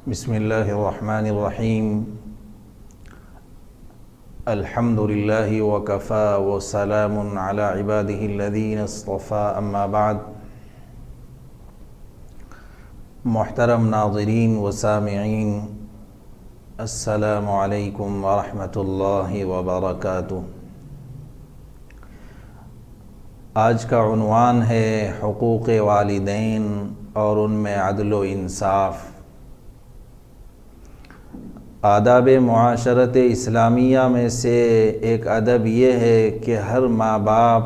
بسم اللہ الرحمن الرحیم الحمد للہ وکفا وسلام علی عبادہ الذین اصطفیٰ اما بعد۔ محترم ناظرین و سامعین، السلام علیکم ورحمۃ اللہ وبرکاتہ۔ آج کا عنوان ہے حقوق والدین اور ان میں عدل و انصاف۔ آداب معاشرت اسلامیہ میں سے ایک ادب یہ ہے کہ ہر ماں باپ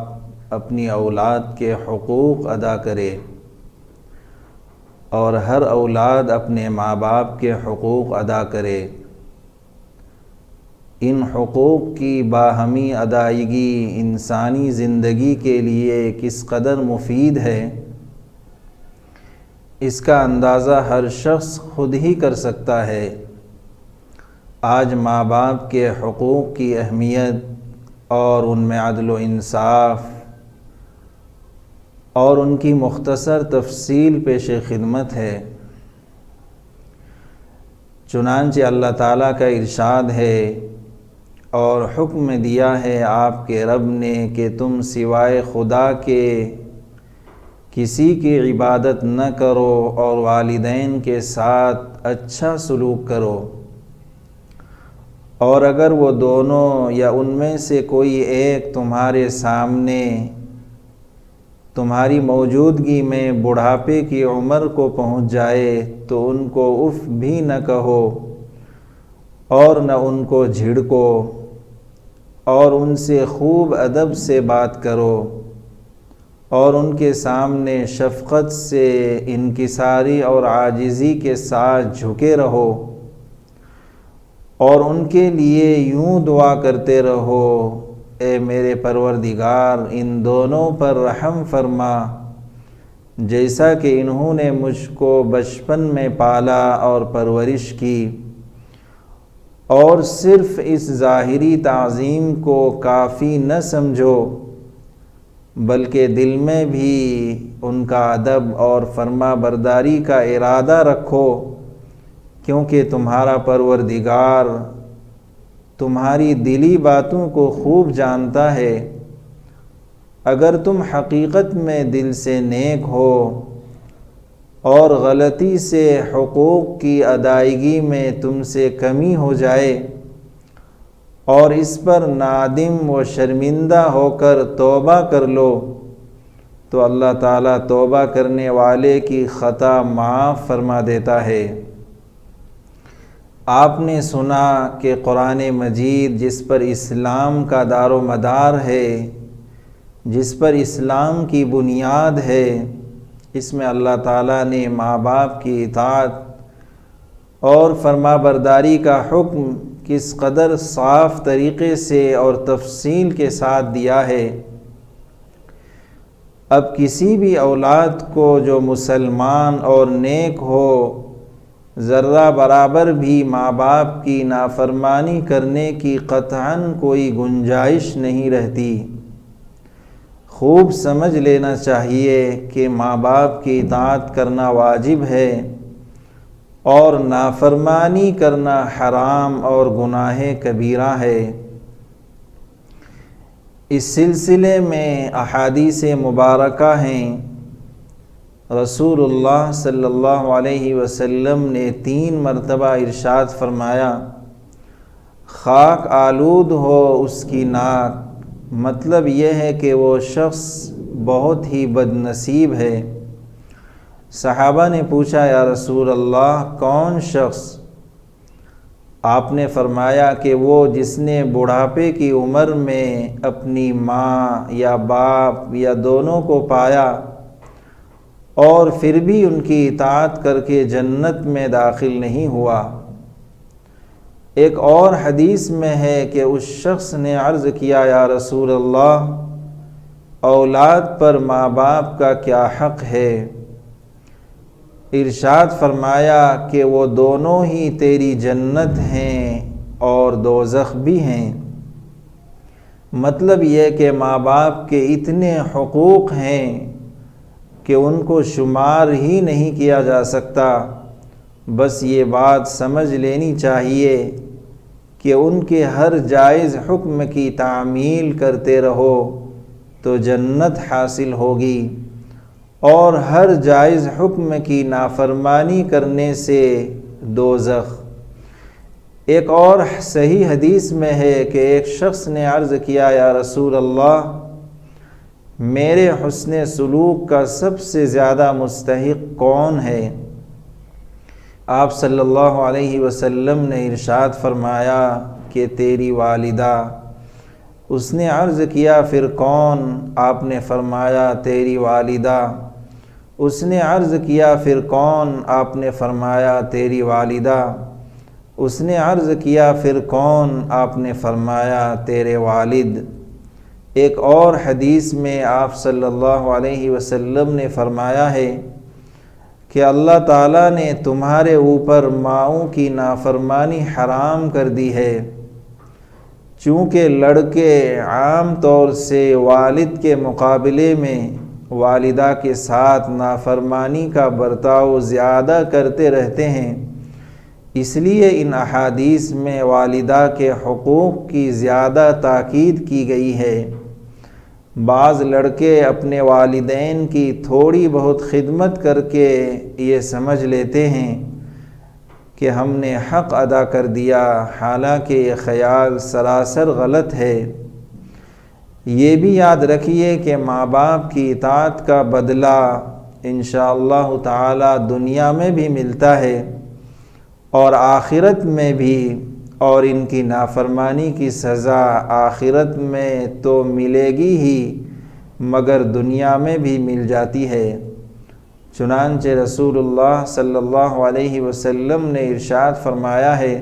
اپنی اولاد کے حقوق ادا کرے اور ہر اولاد اپنے ماں باپ کے حقوق ادا کرے۔ ان حقوق کی باہمی ادائیگی انسانی زندگی کے لیے کس قدر مفید ہے، اس کا اندازہ ہر شخص خود ہی کر سکتا ہے۔ آج ماں باپ کے حقوق کی اہمیت اور ان میں عدل و انصاف اور ان کی مختصر تفصیل پیش خدمت ہے۔ چنانچہ اللہ تعالیٰ کا ارشاد ہے اور حکم دیا ہے آپ کے رب نے کہ تم سوائے خدا کے کسی کی عبادت نہ کرو اور والدین کے ساتھ اچھا سلوک کرو، اور اگر وہ دونوں یا ان میں سے کوئی ایک تمہارے سامنے تمہاری موجودگی میں بڑھاپے کی عمر کو پہنچ جائے تو ان کو اف بھی نہ کہو اور نہ ان کو جھڑکو، اور ان سے خوب ادب سے بات کرو اور ان کے سامنے شفقت سے انکساری اور عاجزی کے ساتھ جھکے رہو، اور ان کے لیے یوں دعا کرتے رہو، اے میرے پروردگار ان دونوں پر رحم فرما جیسا کہ انہوں نے مجھ کو بچپن میں پالا اور پرورش کی۔ اور صرف اس ظاہری تعظیم کو کافی نہ سمجھو، بلکہ دل میں بھی ان کا ادب اور فرما برداری کا ارادہ رکھو، کیونکہ تمہارا پروردگار تمہاری دلی باتوں کو خوب جانتا ہے۔ اگر تم حقیقت میں دل سے نیک ہو اور غلطی سے حقوق کی ادائیگی میں تم سے کمی ہو جائے اور اس پر نادم و شرمندہ ہو کر توبہ کر لو تو اللہ تعالیٰ توبہ کرنے والے کی خطا معاف فرما دیتا ہے۔ آپ نے سنا کہ قرآن مجید جس پر اسلام کا دار و مدار ہے، جس پر اسلام کی بنیاد ہے، اس میں اللہ تعالیٰ نے ماں باپ کی اطاعت اور فرما برداری کا حکم کس قدر صاف طریقے سے اور تفصیل کے ساتھ دیا ہے۔ اب کسی بھی اولاد کو جو مسلمان اور نیک ہو، ذرہ برابر بھی ماں باپ کی نافرمانی کرنے کی قطعاً کوئی گنجائش نہیں رہتی۔ خوب سمجھ لینا چاہیے کہ ماں باپ کی اطاعت کرنا واجب ہے اور نافرمانی کرنا حرام اور گناہ کبیرہ ہے۔ اس سلسلے میں احادیث مبارکہ ہیں۔ رسول اللہ صلی اللہ علیہ وسلم نے 3 مرتبہ ارشاد فرمایا، خاک آلود ہو اس کی ناک، مطلب یہ ہے کہ وہ شخص بہت ہی بد نصیب ہے۔ صحابہ نے پوچھا، یا رسول اللہ کون شخص؟ آپ نے فرمایا کہ وہ جس نے بڑھاپے کی عمر میں اپنی ماں یا باپ یا دونوں کو پایا اور پھر بھی ان کی اطاعت کر کے جنت میں داخل نہیں ہوا۔ ایک اور حدیث میں ہے کہ اس شخص نے عرض کیا، یا رسول اللہ اولاد پر ماں باپ کا کیا حق ہے؟ ارشاد فرمایا کہ وہ دونوں ہی تیری جنت ہیں اور دوزخ بھی ہیں۔ مطلب یہ کہ ماں باپ کے اتنے حقوق ہیں کہ ان کو شمار ہی نہیں کیا جا سکتا، بس یہ بات سمجھ لینی چاہیے کہ ان کے ہر جائز حکم کی تعمیل کرتے رہو تو جنت حاصل ہوگی، اور ہر جائز حکم کی نافرمانی کرنے سے دوزخ۔ ایک اور صحیح حدیث میں ہے کہ ایک شخص نے عرض کیا، یا رسول اللہ، میرے حسن سلوک کا سب سے زیادہ مستحق کون ہے؟ آپ صلی اللہ علیہ وسلم نے ارشاد فرمایا کہ تیری والدہ۔ اس نے عرض کیا، پھر کون؟ آپ نے فرمایا تیری والدہ۔ اس نے عرض کیا، پھر کون؟ آپ نے فرمایا تیری والدہ۔ اس نے عرض کیا، پھر کون؟ آپ نے فرمایا تیرے والد۔ ایک اور حدیث میں آپ صلی اللہ علیہ وسلم نے فرمایا ہے کہ اللہ تعالیٰ نے تمہارے اوپر ماؤں کی نافرمانی حرام کر دی ہے، چونکہ لڑکے عام طور سے والد کے مقابلے میں والدہ کے ساتھ نافرمانی کا برتاؤ زیادہ کرتے رہتے ہیں، اس لیے ان احادیث میں والدہ کے حقوق کی زیادہ تاکید کی گئی ہے۔ بعض لڑکے اپنے والدین کی تھوڑی بہت خدمت کر کے یہ سمجھ لیتے ہیں کہ ہم نے حق ادا کر دیا، حالانکہ یہ خیال سراسر غلط ہے۔ یہ بھی یاد رکھیے کہ ماں باپ کی اطاعت کا بدلہ انشاءاللہ تعالی دنیا میں بھی ملتا ہے اور آخرت میں بھی، اور ان کی نافرمانی کی سزا آخرت میں تو ملے گی ہی مگر دنیا میں بھی مل جاتی ہے۔ چنانچہ رسول اللہ صلی اللہ علیہ وسلم نے ارشاد فرمایا ہے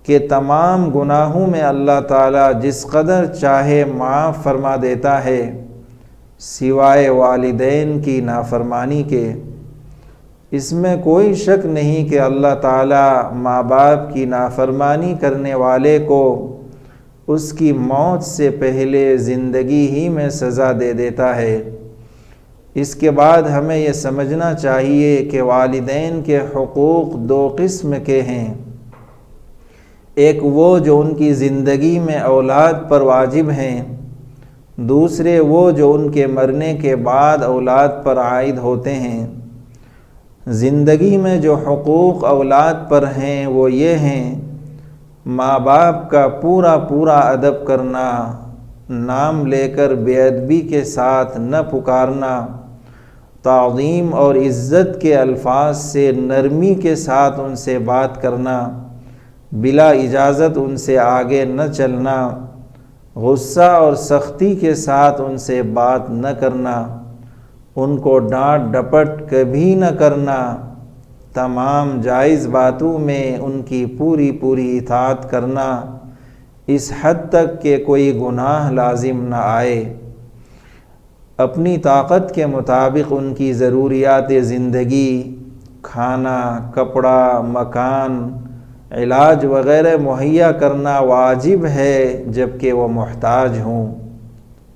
کہ تمام گناہوں میں اللہ تعالیٰ جس قدر چاہے معاف فرما دیتا ہے سوائے والدین کی نافرمانی کے۔ اس میں کوئی شک نہیں کہ اللہ تعالیٰ ماں باپ کی نافرمانی کرنے والے کو اس کی موت سے پہلے زندگی ہی میں سزا دے دیتا ہے۔ اس کے بعد ہمیں یہ سمجھنا چاہیے کہ والدین کے حقوق دو قسم کے ہیں، ایک وہ جو ان کی زندگی میں اولاد پر واجب ہیں، دوسرے وہ جو ان کے مرنے کے بعد اولاد پر عائد ہوتے ہیں۔ زندگی میں جو حقوق اولاد پر ہیں وہ یہ ہیں، ماں باپ کا پورا ادب کرنا، نام لے کر بے ادبی کے ساتھ نہ پکارنا، تعظیم اور عزت کے الفاظ سے نرمی کے ساتھ ان سے بات کرنا، بلا اجازت ان سے آگے نہ چلنا، غصہ اور سختی کے ساتھ ان سے بات نہ کرنا، ان کو ڈانٹ ڈپٹ کبھی نہ کرنا، تمام جائز باتوں میں ان کی پوری اطاعت کرنا، اس حد تک کہ کوئی گناہ لازم نہ آئے۔ اپنی طاقت کے مطابق ان کی ضروریات زندگی، کھانا، کپڑا، مکان، علاج وغیرہ مہیا کرنا واجب ہے جبکہ وہ محتاج ہوں،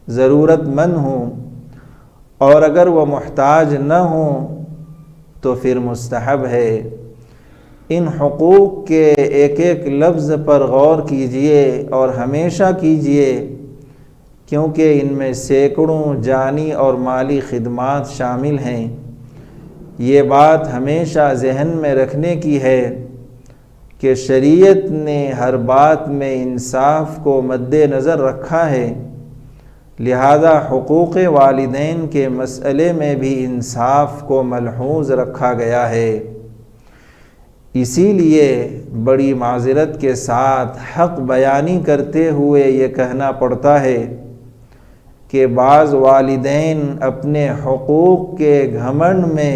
ضرورت مند ہوں، اور اگر وہ محتاج نہ ہوں تو پھر مستحب ہے۔ ان حقوق کے ایک ایک لفظ پر غور کیجئے اور ہمیشہ کیجئے، کیونکہ ان میں سینکڑوں جانی اور مالی خدمات شامل ہیں۔ یہ بات ہمیشہ ذہن میں رکھنے کی ہے کہ شریعت نے ہر بات میں انصاف کو مد نظر رکھا ہے، لہذا حقوق والدین کے مسئلے میں بھی انصاف کو ملحوظ رکھا گیا ہے۔ اسی لیے بڑی معذرت کے ساتھ حق بیانی کرتے ہوئے یہ کہنا پڑتا ہے کہ بعض والدین اپنے حقوق کے گھمنڈ میں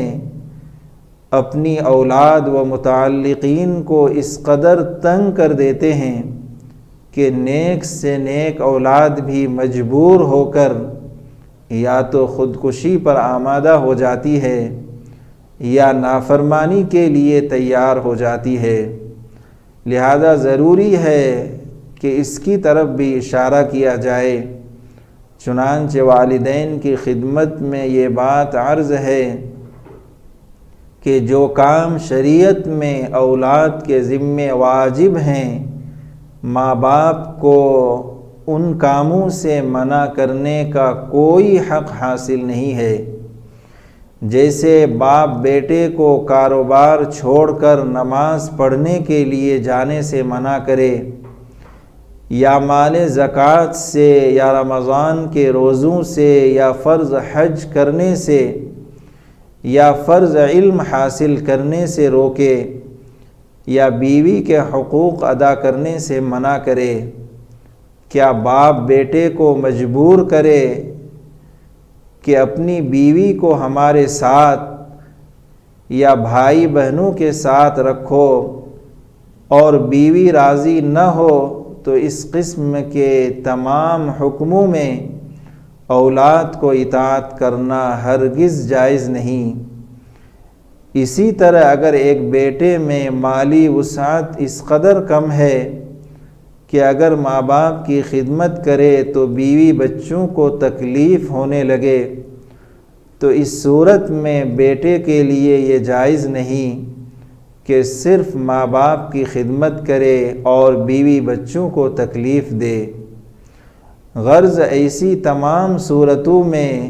اپنی اولاد و متعلقین کو اس قدر تنگ کر دیتے ہیں کہ نیک سے نیک اولاد بھی مجبور ہو کر یا تو خودکشی پر آمادہ ہو جاتی ہے یا نافرمانی کے لیے تیار ہو جاتی ہے۔ لہذا ضروری ہے کہ اس کی طرف بھی اشارہ کیا جائے۔ چنانچہ والدین کی خدمت میں یہ بات عرض ہے کہ جو کام شریعت میں اولاد کے ذمے واجب ہیں، ماں باپ کو ان کاموں سے منع کرنے کا کوئی حق حاصل نہیں ہے۔ جیسے باپ بیٹے کو کاروبار چھوڑ کر نماز پڑھنے کے لیے جانے سے منع کرے، یا مال زکوٰۃ سے، یا رمضان کے روزوں سے، یا فرض حج کرنے سے، یا فرض علم حاصل کرنے سے روکے، یا بیوی کے حقوق ادا کرنے سے منع کرے، کیا باپ بیٹے کو مجبور کرے کہ اپنی بیوی کو ہمارے ساتھ یا بھائی بہنوں کے ساتھ رکھو، اور بیوی راضی نہ ہو تو اس قسم کے تمام حکموں میں اولاد کو اطاعت کرنا ہرگز جائز نہیں۔ اسی طرح اگر ایک بیٹے میں مالی وسعت اس قدر کم ہے کہ اگر ماں باپ کی خدمت کرے تو بیوی بچوں کو تکلیف ہونے لگے، تو اس صورت میں بیٹے کے لیے یہ جائز نہیں کہ صرف ماں باپ کی خدمت کرے اور بیوی بچوں کو تکلیف دے۔ غرض ایسی تمام صورتوں میں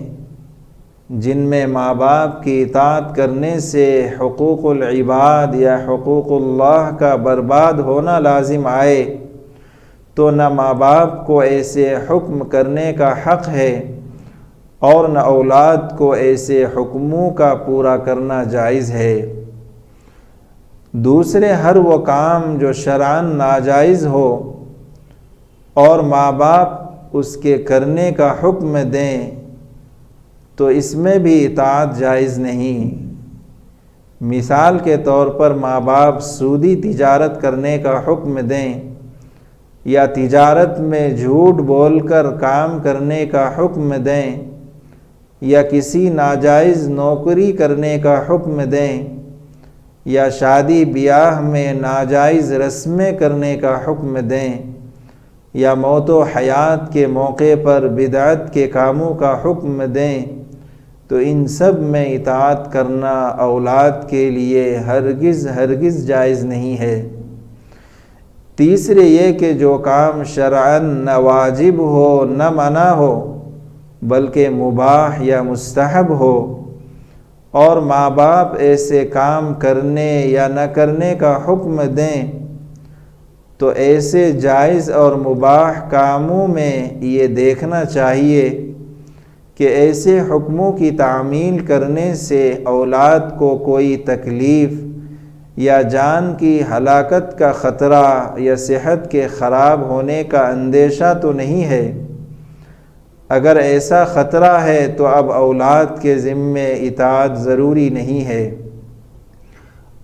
جن میں ماں باپ کی اطاعت کرنے سے حقوق العباد یا حقوق اللہ کا برباد ہونا لازم آئے، تو نہ ماں باپ کو ایسے حکم کرنے کا حق ہے اور نہ اولاد کو ایسے حکموں کا پورا کرنا جائز ہے۔ دوسرے ہر وہ کام جو شرعاً ناجائز ہو اور ماں باپ اس کے کرنے کا حکم دیں تو اس میں بھی اطاعت جائز نہیں۔ مثال کے طور پر ماں باپ سودی تجارت کرنے کا حکم دیں یا تجارت میں جھوٹ بول کر کام کرنے کا حکم دیں یا کسی ناجائز نوکری کرنے کا حکم دیں یا شادی بیاہ میں ناجائز رسمیں کرنے کا حکم دیں یا موت و حیات کے موقع پر بدعت کے کاموں کا حکم دیں، تو ان سب میں اطاعت کرنا اولاد کے لیے ہرگز جائز نہیں ہے۔ تیسرے یہ کہ جو کام شرعاً نہ واجب ہو نہ منع ہو بلکہ مباح یا مستحب ہو، اور ماں باپ ایسے کام کرنے یا نہ کرنے کا حکم دیں، تو ایسے جائز اور مباح کاموں میں یہ دیکھنا چاہیے کہ ایسے حکموں کی تعمیل کرنے سے اولاد کو کوئی تکلیف یا جان کی ہلاکت کا خطرہ یا صحت کے خراب ہونے کا اندیشہ تو نہیں ہے۔ اگر ایسا خطرہ ہے تو اب اولاد کے ذمے اطاعت ضروری نہیں ہے،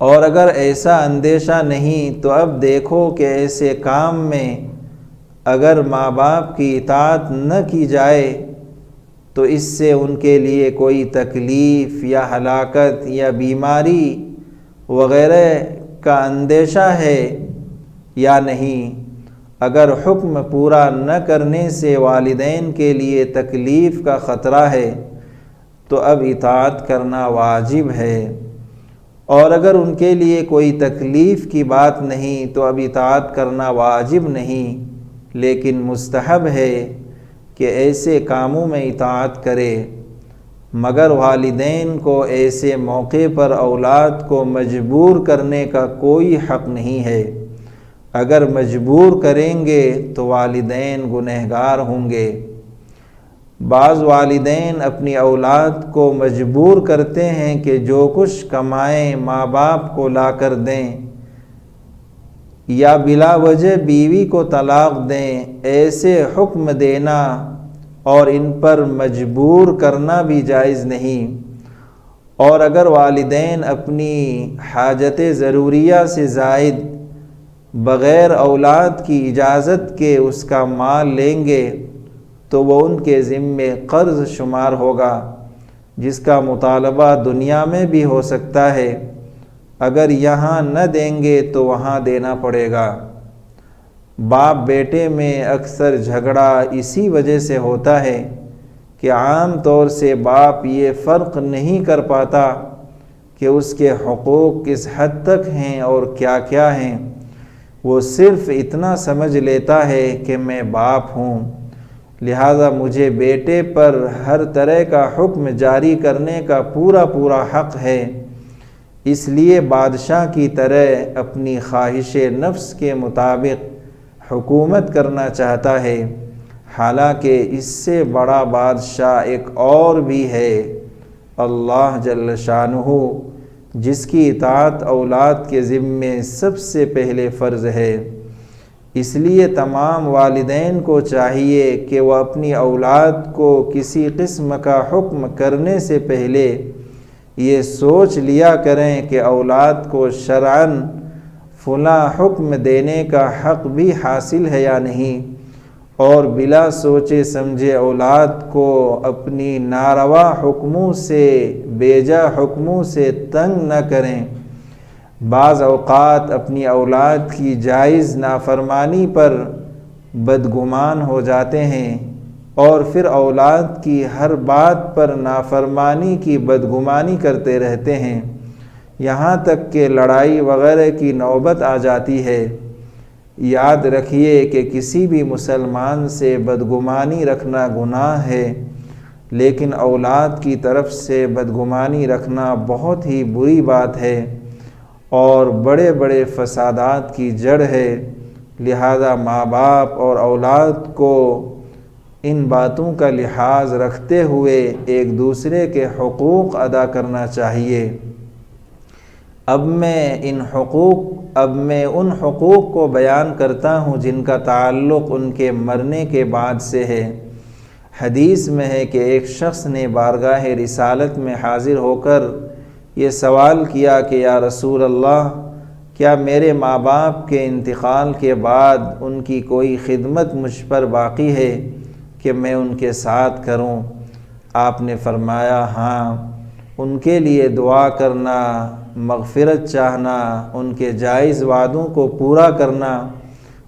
اور اگر ایسا اندیشہ نہیں تو اب دیکھو کہ ایسے کام میں اگر ماں باپ کی اطاعت نہ کی جائے تو اس سے ان کے لیے کوئی تکلیف یا ہلاکت یا بیماری وغیرہ کا اندیشہ ہے یا نہیں۔ اگر حکم پورا نہ کرنے سے والدین کے لیے تکلیف کا خطرہ ہے تو اب اطاعت کرنا واجب ہے، اور اگر ان کے لیے کوئی تکلیف کی بات نہیں تو اب اطاعت کرنا واجب نہیں، لیکن مستحب ہے کہ ایسے کاموں میں اطاعت کرے، مگر والدین کو ایسے موقع پر اولاد کو مجبور کرنے کا کوئی حق نہیں ہے۔ اگر مجبور کریں گے تو والدین گنہگار ہوں گے۔ بعض والدین اپنی اولاد کو مجبور کرتے ہیں کہ جو کچھ کمائیں ماں باپ کو لا کر دیں، یا بلا وجہ بیوی کو طلاق دیں۔ ایسے حکم دینا اور ان پر مجبور کرنا بھی جائز نہیں، اور اگر والدین اپنی حاجت ضروریہ سے زائد بغیر اولاد کی اجازت کے اس کا مال لیں گے تو وہ ان کے ذمے قرض شمار ہوگا، جس کا مطالبہ دنیا میں بھی ہو سکتا ہے، اگر یہاں نہ دیں گے تو وہاں دینا پڑے گا۔ باپ بیٹے میں اکثر جھگڑا اسی وجہ سے ہوتا ہے کہ عام طور سے باپ یہ فرق نہیں کر پاتا کہ اس کے حقوق کس حد تک ہیں اور کیا کیا ہیں، وہ صرف اتنا سمجھ لیتا ہے کہ میں باپ ہوں، لہذا مجھے بیٹے پر ہر طرح کا حکم جاری کرنے کا پورا حق ہے، اس لیے بادشاہ کی طرح اپنی خواہش نفس کے مطابق حکومت کرنا چاہتا ہے، حالانکہ اس سے بڑا بادشاہ ایک اور بھی ہے، اللہ جل شانہ، جس کی اطاعت اولاد کے ذمے سب سے پہلے فرض ہے۔ اس لیے تمام والدین کو چاہیے کہ وہ اپنی اولاد کو کسی قسم کا حکم کرنے سے پہلے یہ سوچ لیا کریں کہ اولاد کو شرعاً فلاں حکم دینے کا حق بھی حاصل ہے یا نہیں، اور بلا سوچے سمجھے اولاد کو اپنی ناروا حکموں سے، بیجا حکموں سے تنگ نہ کریں۔ بعض اوقات اپنی اولاد کی جائز نافرمانی پر بدگمان ہو جاتے ہیں اور پھر اولاد کی ہر بات پر نافرمانی کی بدگمانی کرتے رہتے ہیں، یہاں تک کہ لڑائی وغیرہ کی نوبت آ جاتی ہے۔ یاد رکھیے کہ کسی بھی مسلمان سے بدگمانی رکھنا گناہ ہے، لیکن اولاد کی طرف سے بدگمانی رکھنا بہت ہی بری بات ہے اور بڑے بڑے فسادات کی جڑ ہے، لہذا ماں باپ اور اولاد کو ان باتوں کا لحاظ رکھتے ہوئے ایک دوسرے کے حقوق ادا کرنا چاہیے۔ اب میں ان حقوق کو بیان کرتا ہوں جن کا تعلق ان کے مرنے کے بعد سے ہے۔ حدیث میں ہے کہ ایک شخص نے بارگاہ رسالت میں حاضر ہو کر یہ سوال کیا کہ یا رسول اللہ، کیا میرے ماں باپ کے انتقال کے بعد ان کی کوئی خدمت مجھ پر باقی ہے کہ میں ان کے ساتھ کروں؟ آپ نے فرمایا ہاں، ان کے لیے دعا کرنا، مغفرت چاہنا، ان کے جائز وعدوں کو پورا کرنا،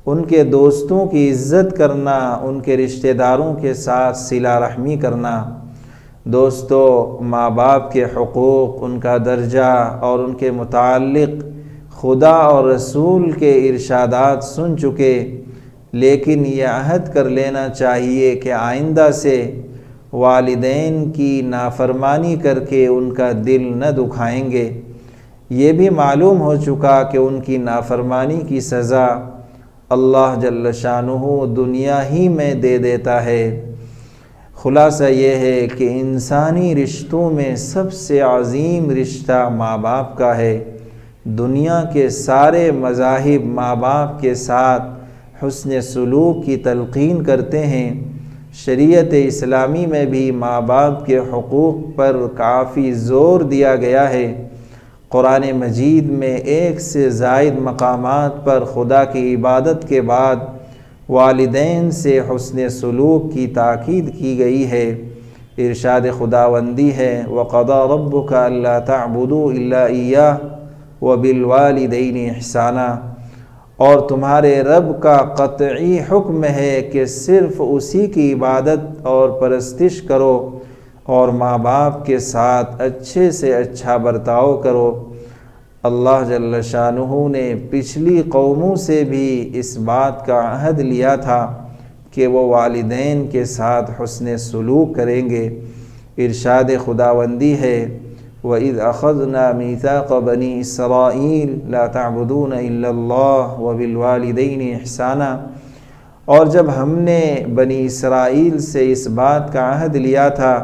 ان کے دوستوں کی عزت کرنا، ان کے رشتہ داروں کے ساتھ صلہ رحمی کرنا۔ دوستو، ماں باپ کے حقوق، ان کا درجہ اور ان کے متعلق خدا اور رسول کے ارشادات سن چکے، لیکن یہ عہد کر لینا چاہیے کہ آئندہ سے والدین کی نافرمانی کر کے ان کا دل نہ دکھائیں گے۔ یہ بھی معلوم ہو چکا کہ ان کی نافرمانی کی سزا اللہ جل شانہ دنیا ہی میں دے دیتا ہے۔ خلاصہ یہ ہے کہ انسانی رشتوں میں سب سے عظیم رشتہ ماں باپ کا ہے۔ دنیا کے سارے مذاہب ماں باپ کے ساتھ حسن سلوک کی تلقین کرتے ہیں۔ شریعت اسلامی میں بھی ماں باپ کے حقوق پر کافی زور دیا گیا ہے۔ قرآن مجید میں 1 سے زائد مقامات پر خدا کی عبادت کے بعد والدین سے حسن سلوک کی تاکید کی گئی ہے۔ ارشاد خداوندی ہے وَقَضَىٰ رَبُّكَ أَلَّا تَعْبُدُوا إِلَّا إِيَّاهُ وَبِالْوَالِدَيْنِ إِحْسَانًا، اور تمہارے رب کا قطعی حکم ہے کہ صرف اسی کی عبادت اور پرستش کرو اور ماں باپ کے ساتھ اچھے سے اچھا برتاؤ کرو۔ اللہ جل شانہ نے پچھلی قوموں سے بھی اس بات کا عہد لیا تھا کہ وہ والدین کے ساتھ حسن سلوک کریں گے۔ ارشاد خداوندی ہے وَإِذْ أَخَذْنَا مِيثَاقَ بَنِي إِسْرَائِيلَ لَا تَعْبُدُونَ إِلَّا اللَّهَ وَبِالْوَالِدَيْنِ إِحْسَانًا، اور جب ہم نے بنی اسرائیل سے اس بات کا عہد لیا تھا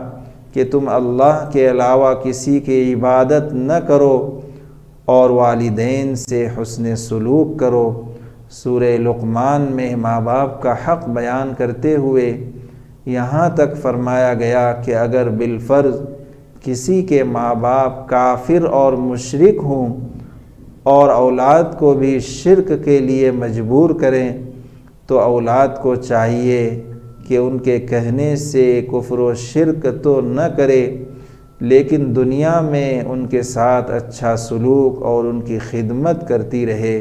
کہ تم اللہ کے علاوہ کسی کی عبادت نہ کرو اور والدین سے حسن سلوک کرو۔ سورہ لقمان میں ماں باپ کا حق بیان کرتے ہوئے یہاں تک فرمایا گیا کہ اگر بالفرض کسی کے ماں باپ کافر اور مشرک ہوں اور اولاد کو بھی شرک کے لیے مجبور کریں تو اولاد کو چاہیے کہ ان کے کہنے سے کفر و شرک تو نہ کرے، لیکن دنیا میں ان کے ساتھ اچھا سلوک اور ان کی خدمت کرتی رہے۔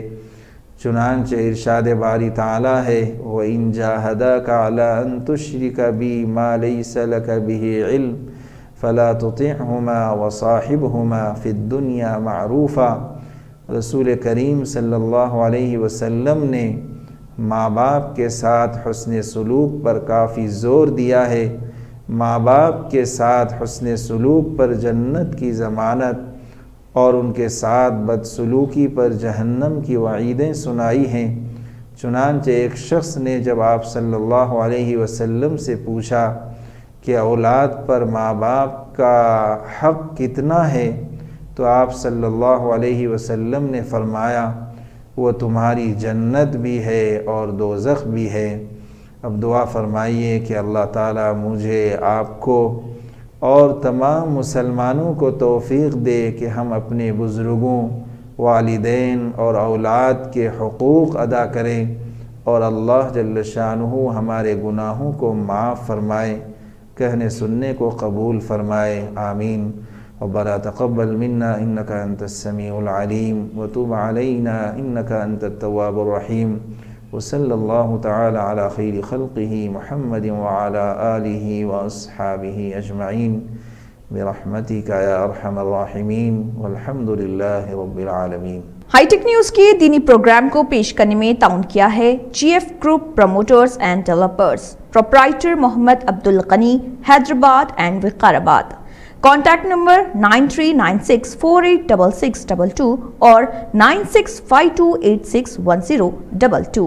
چنانچہ ارشاد باری تعالیٰ ہے وَإِن جَاهَدَاكَ عَلَىٰ أَن تُشْرِكَ بِي مَا لَيْسَ لَكَ بِهِ عِلْمٌ فلا تطعهما وصاحبهما في الدنيا معروفا۔ رسول کریم صلی اللہ علیہ وسلم نے ماں باپ کے ساتھ حسن سلوک پر کافی زور دیا ہے۔ ماں باپ کے ساتھ حسن سلوک پر جنت کی ضمانت اور ان کے ساتھ بدسلوکی پر جہنم کی وعیدیں سنائی ہیں۔ چنانچہ ایک شخص نے جب آپ صلی اللہ علیہ وسلم سے پوچھا کہ اولاد پر ماں باپ کا حق کتنا ہے، تو آپ صلی اللہ علیہ وسلم نے فرمایا وہ تمہاری جنت بھی ہے اور دوزخ بھی ہے۔ اب دعا فرمائیے کہ اللہ تعالیٰ مجھے، آپ کو اور تمام مسلمانوں کو توفیق دے کہ ہم اپنے بزرگوں، والدین اور اولاد کے حقوق ادا کریں، اور اللہ جل شانہ ہمارے گناہوں کو معاف فرمائے، کہنے سننے کو قبول فرمائے، آمین۔ ربنا تقبل منا انك انت السميع العليم وتب علينا انك انت التواب الرحيم، وصلى الله تعالى على خير خلقه محمد وعلى آله وأصحابه أجمعين برحمتك يا أرحم الراحمين والحمد لله رب العالمین۔ ہائی ٹیک نیوز کے دینی پروگرام کو پیش کرنے میں تعاون کیا ہے G F group promoters and developers, proprietor Muhammad Abdul Ghani, Hyderabad and Vikarabad. Contact number 9396486622 اور 9652861022۔